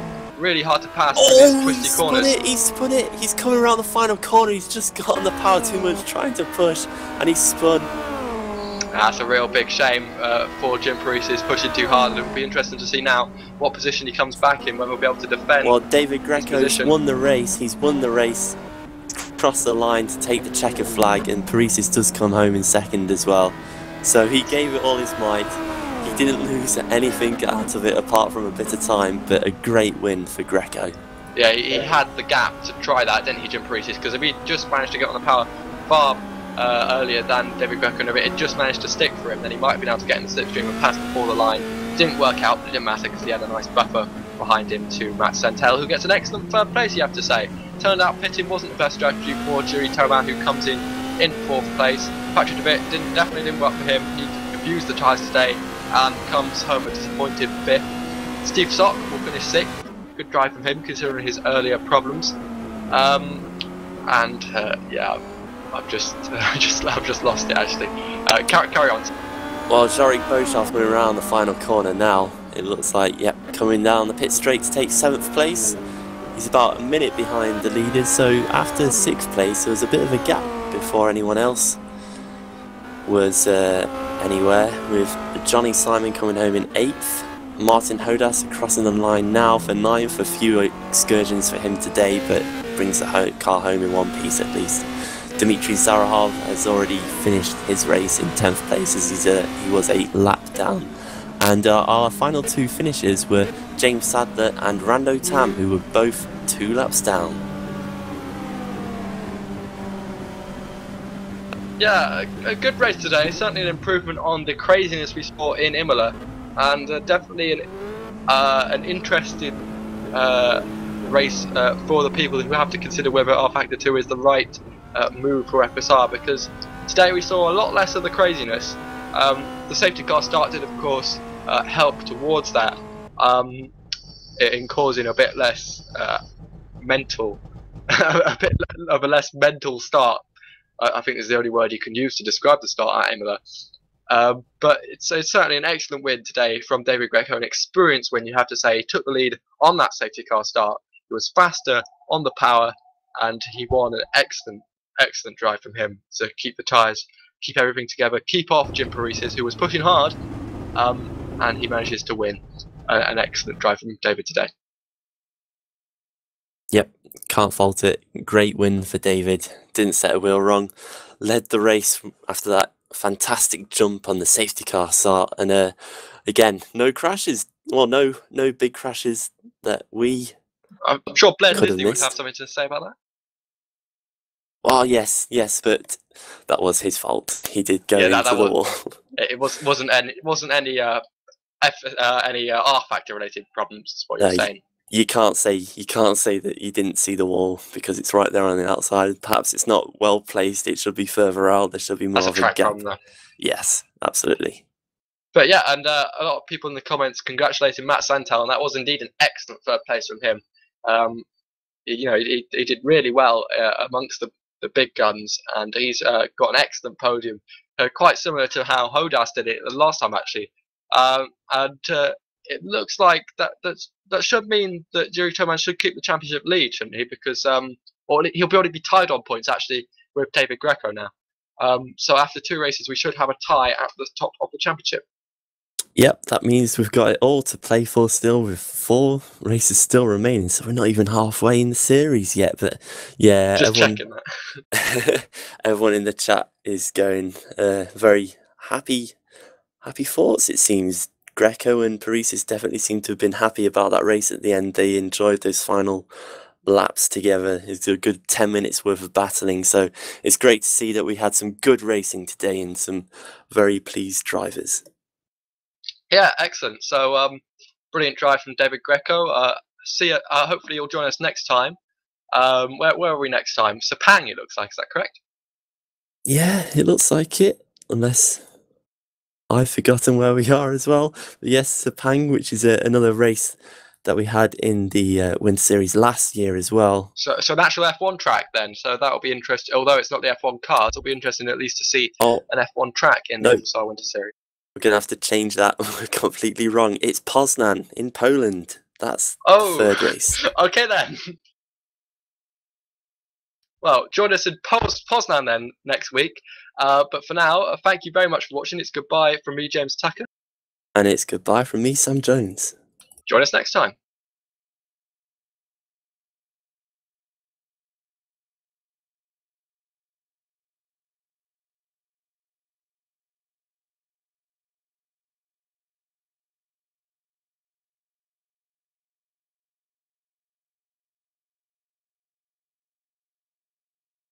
hard to pass with these twisty corners. He's spun it, he's coming around the final corner, he's just gotten the power too much, trying to push, and he's spun. That's a real big shame for Jim Paresis, pushing too hard, and it will be interesting to see now what position he comes back in, whether he'll be able to defend. Well, David Greco's won the race, he's won the race, crossed the line to take the checker flag, and Paresis does come home in second as well. So he gave it all his might. He didn't lose anything out of it apart from a bit of time, but a great win for Greco. Yeah, he had the gap to try that, didn't he, Jim Paresis? Because if he just managed to get on the power far earlier than David Greco, and if it had just managed to stick for him, then he might have been able to get in the slipstream and pass before the line. Didn't work out, but it didn't matter because he had a nice buffer behind him to Matt Sentel, who gets an excellent third place, you have to say. Turned out pitting wasn't the best strategy for Jiri Toman, who comes in 4th place. Patrick DeWitt definitely didn't work for him. He abused the tyres today and comes home a disappointed 5th. Steve Sock will finish 6th. Good drive from him considering his earlier problems. Yeah, I've just lost it actually. Carry on. Well, Jarek Boshoff coming around the final corner now. It looks like, yep, coming down the pit straight to take 7th place. He's about a minute behind the leaders, so after 6th place there was a bit of a gap before anyone else was anywhere, with Johnny Simon coming home in 8th. Martin Hodas crossing the line now for 9th. A few excursions for him today, but brings the car home in one piece at least. Dmitry Zarahov has already finished his race in 10th place, as he was a lap down. And our final 2 finishers were James Sadler and Rando Tam, who were both 2 laps down. Yeah, a good race today. Certainly an improvement on the craziness we saw in Imola, and definitely an interesting race for the people who have to consider whether R Factor 2 is the right move for FSR, because today we saw a lot less of the craziness. The safety car start did, of course, help towards that, in causing a bit less mental, a bit of a less mental start. I think is the only word you can use to describe the start at Imola. But it's certainly an excellent win today from David Greco, an experienced win, you have to say. He took the lead on that safety car start. He was faster on the power, and he won an excellent drive from him to keep the tyres, keep everything together, keep off Jim Paresis, who was pushing hard, and he manages to win. An excellent drive from David today. Yep, can't fault it. Great win for David. Didn't set a wheel wrong. Led the race after that fantastic jump on the safety car start, and again, no crashes. Well, no big crashes that we. I'm sure Glenn could have Disney would missed. have something to say about that. Well, yes, but that was his fault. He did go into the wall. It wasn't any R Factor related problems. Is what you're saying. You can't say that you didn't see the wall because it's right there on the outside. Perhaps it's not well placed. It should be further out. There should be more of a gap. Problem, yes, absolutely. But yeah, and a lot of people in the comments congratulating Matt Santel, and that was indeed an excellent third place from him. You know, he did really well amongst the big guns, and he's got an excellent podium, quite similar to how Hodas did it the last time actually. It looks like that should mean that Jiri Toman should keep the championship lead, shouldn't he? Because or he'll be able to be tied on points actually with David Greco now. So after 2 races, we should have a tie at the top of the championship. Yep, that means we've got it all to play for still, with 4 races still remaining. So we're not even halfway in the series yet. But yeah, just checking that. Everyone in the chat is going very happy thoughts. It seems Greco and Paresis definitely seem to have been happy about that race at the end. They enjoyed those final laps together. It's a good 10 minutes worth of battling. So it's great to see that we had some good racing today and some very pleased drivers. Yeah, excellent. So brilliant drive from David Greco. See you. Hopefully you'll join us next time. Where are we next time? Sepang, it looks like. Is that correct? Yeah, it looks like it. Unless I've forgotten where we are as well. But yes, Sepang, which is another race that we had in the Winter Series last year as well. So an actual F1 track then. So that'll be interesting. Although it's not the F1 cars, it'll be interesting at least to see an F1 track in the FSR Winter Series. We're going to have to change that. We're completely wrong. It's Poznan in Poland. That's the third race. Okay then. Well, join us in Poznan then next week. But for now, thank you very much for watching. It's goodbye from me, James Tucker. And it's goodbye from me, Sam Jones. Join us next time.